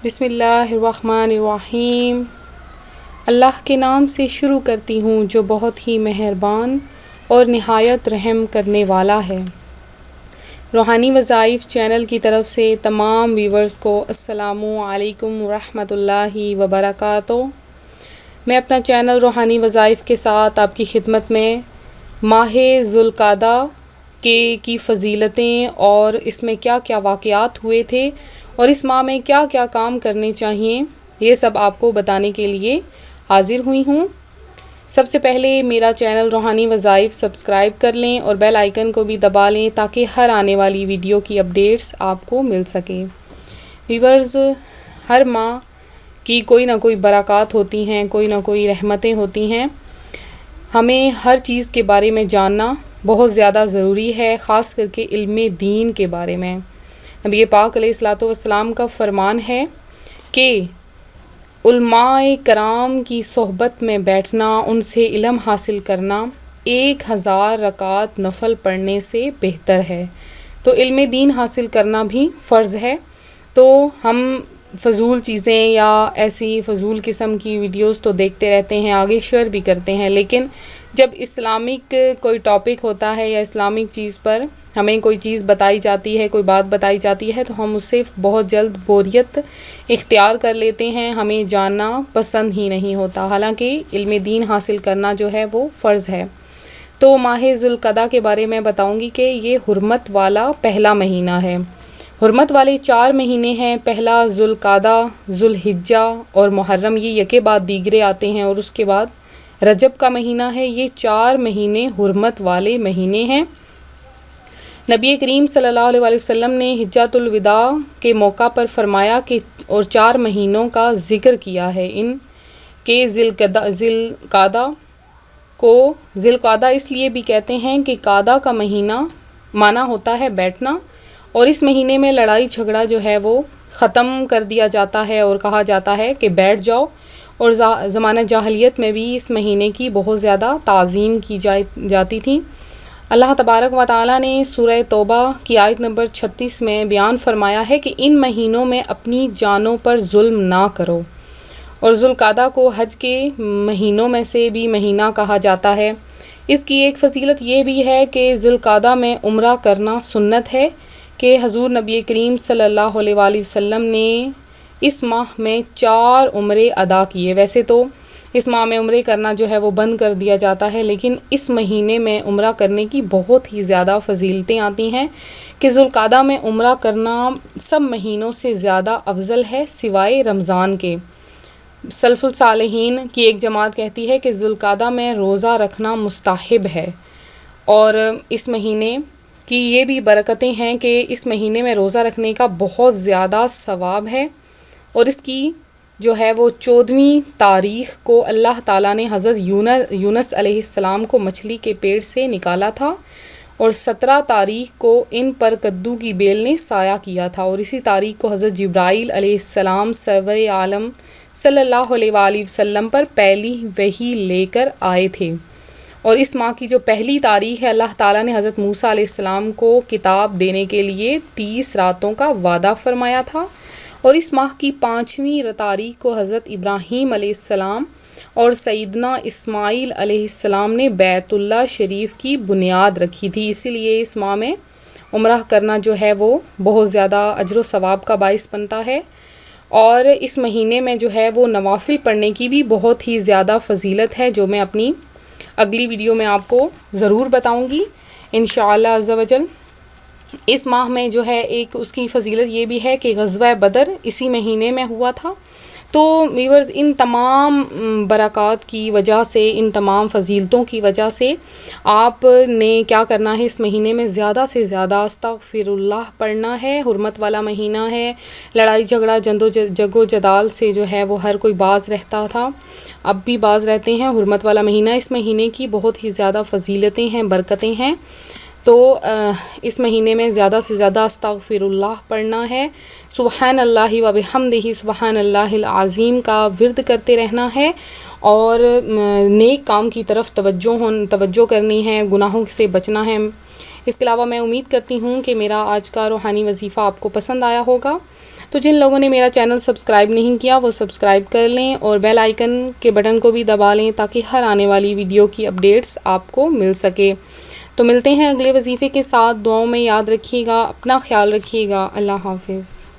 بسم اللہ الرحمن الرحیم۔ اللہ کے نام سے شروع کرتی ہوں جو بہت ہی مہربان اور نہایت رحم کرنے والا ہے۔ روحانی وظائف چینل کی طرف سے تمام ویورز کو السلام علیکم ورحمۃ اللہ وبرکاتہ۔ میں اپنا چینل روحانی وظائف کے ساتھ آپ کی خدمت میں ماہ ذوالقعدہ کی فضیلتیں اور اس میں کیا کیا واقعات ہوئے تھے اور اس ماہ میں کیا کیا کام کرنے چاہیے، یہ سب آپ کو بتانے کے لیے حاضر ہوئی ہوں۔ سب سے پہلے میرا چینل روحانی وظائف سبسکرائب کر لیں اور بیل آئیکن کو بھی دبا لیں تاکہ ہر آنے والی ویڈیو کی اپڈیٹس آپ کو مل سکے۔ ویورز، ہر ماہ کی کوئی نہ کوئی برکات ہوتی ہیں، کوئی نہ کوئی رحمتیں ہوتی ہیں۔ ہمیں ہر چیز کے بارے میں جاننا بہت زیادہ ضروری ہے، خاص کر کے علم دین کے بارے میں۔ نبی پاک علیہ الصلوۃ والسلام کا فرمان ہے کہ علماء کرام کی صحبت میں بیٹھنا، ان سے علم حاصل کرنا 1000 رکعت نفل پڑھنے سے بہتر ہے۔ تو علم دین حاصل کرنا بھی فرض ہے۔ تو ہم فضول چیزیں یا ایسی فضول قسم کی ویڈیوز تو دیکھتے رہتے ہیں، آگے شیئر بھی کرتے ہیں، لیکن جب اسلامک کوئی ٹاپک ہوتا ہے یا اسلامک چیز پر ہمیں کوئی چیز بتائی جاتی ہے، کوئی بات بتائی جاتی ہے، تو ہم اس سے بہت جلد بوریت اختیار کر لیتے ہیں، ہمیں جاننا پسند ہی نہیں ہوتا، حالانکہ علم دین حاصل کرنا جو ہے وہ فرض ہے۔ تو ماہ ذوالقعدہ کے بارے میں بتاؤں گی کہ یہ حرمت والا پہلا مہینہ ہے۔ حرمت والے 4 مہینے ہیں، پہلا ذوالقعدہ، ذوالحجہ اور محرم، یہ یکے بعد دیگرے آتے ہیں، اور اس کے بعد رجب کا مہینہ ہے۔ یہ 4 مہینے حرمت والے مہینے ہیں۔ نبی کریم صلی اللہ علیہ وسلم نے حجۃ الوداع کے موقع پر فرمایا کہ اور 4 مہینوں کا ذکر کیا ہے ان کے ذوالقعدہ کو ذوالقعدہ اس لیے بھی کہتے ہیں کہ قعدہ کا مہینہ معنی ہوتا ہے بیٹھنا، اور اس مہینے میں لڑائی جھگڑا جو ہے وہ ختم کر دیا جاتا ہے اور کہا جاتا ہے کہ بیٹھ جاؤ، اور زمانہ جاہلیت میں بھی اس مہینے کی بہت زیادہ تعظیم کی جاتی تھی۔ اللہ تبارک و تعالیٰ نے سورہ توبہ کی آیت نمبر 36 میں بیان فرمایا ہے کہ ان مہینوں میں اپنی جانوں پر ظلم نہ کرو، اور ذوالقعدہ کو حج کے مہینوں میں سے بھی مہینہ کہا جاتا ہے۔ اس کی ایک فضیلت یہ بھی ہے کہ ذوالقعدہ میں عمرہ کرنا سنت ہے کہ حضور نبی کریم صلی اللہ علیہ وآلہ وسلم نے اس ماہ میں 4 عمرے ادا کیے۔ ویسے تو اس ماہ میں عمرے کرنا جو ہے وہ بند کر دیا جاتا ہے، لیکن اس مہینے میں عمرہ کرنے کی بہت ہی زیادہ فضیلتیں آتی ہیں کہ ذوالقعدہ میں عمرہ کرنا سب مہینوں سے زیادہ افضل ہے سوائے رمضان کے۔ سلف الصالحین کی ایک جماعت کہتی ہے کہ ذوالقعدہ میں روزہ رکھنا مستحب ہے، اور اس مہینے کی یہ بھی برکتیں ہیں کہ اس مہینے میں روزہ رکھنے کا بہت زیادہ ثواب ہے، اور اس کی جو ہے وہ 14ویں تاریخ کو اللہ تعالیٰ نے حضرت یونس علیہ السلام کو مچھلی کے پیٹ سے نکالا تھا، اور 17 تاریخ کو ان پر کدو کی بیل نے سایہ کیا تھا، اور اسی تاریخ کو حضرت جبرائیل علیہ السلام سرور عالم صلی اللہ علیہ وآلہ وسلم پر پہلی وحی لے کر آئے تھے۔ اور اس ماہ کی جو پہلی تاریخ ہے، اللہ تعالیٰ نے حضرت موسیٰ علیہ السلام کو کتاب دینے کے لیے 30 راتوں کا وعدہ فرمایا تھا، اور اس ماہ کی 5ویں تاریخ کو حضرت ابراہیم علیہ السلام اور سیدنا اسماعیل علیہ السلام نے بیت اللہ شریف کی بنیاد رکھی تھی۔ اسی لیے اس ماہ میں عمرہ کرنا جو ہے وہ بہت زیادہ اجر و ثواب کا باعث بنتا ہے، اور اس مہینے میں جو ہے وہ نوافل پڑھنے کی بھی بہت ہی زیادہ فضیلت ہے، جو میں اپنی اگلی ویڈیو میں آپ کو ضرور بتاؤں گی انشاءاللہ عز و جل۔ اس ماہ میں جو ہے ایک اس کی فضیلت یہ بھی ہے کہ غزوہ بدر اسی مہینے میں ہوا تھا۔ تو ویورز، ان تمام برکات کی وجہ سے، ان تمام فضیلتوں کی وجہ سے آپ نے کیا کرنا ہے، اس مہینے میں زیادہ سے زیادہ استغفر اللہ پڑھنا ہے۔ حرمت والا مہینہ ہے، لڑائی جھگڑا جگ و جدال سے جو ہے وہ ہر کوئی باز رہتا تھا، اب بھی باز رہتے ہیں۔ حرمت والا مہینہ، اس مہینے کی بہت ہی زیادہ فضیلتیں ہیں، برکتیں ہیں۔ تو اس مہینے میں زیادہ سے زیادہ استغفر اللہ پڑھنا ہے، سبحان اللہ و بحمدہ سبحان اللہ العظیم کا ورد کرتے رہنا ہے، اور نیک کام کی طرف توجہ کرنی ہے، گناہوں سے بچنا ہے۔ اس کے علاوہ میں امید کرتی ہوں کہ میرا آج کا روحانی وظیفہ آپ کو پسند آیا ہوگا. تو جن لوگوں نے میرا چینل سبسکرائب نہیں کیا وہ سبسکرائب کر لیں اور بیل آئیکن کے بٹن کو بھی دبا لیں تاکہ ہر آنے والی ویڈیو کی اپڈیٹس آپ کو مل سکے. تو ملتے ہیں اگلے وظیفے کے ساتھ. دعاؤں میں یاد رکھیے گا, اپنا خیال رکھیے گا. اللہ حافظ.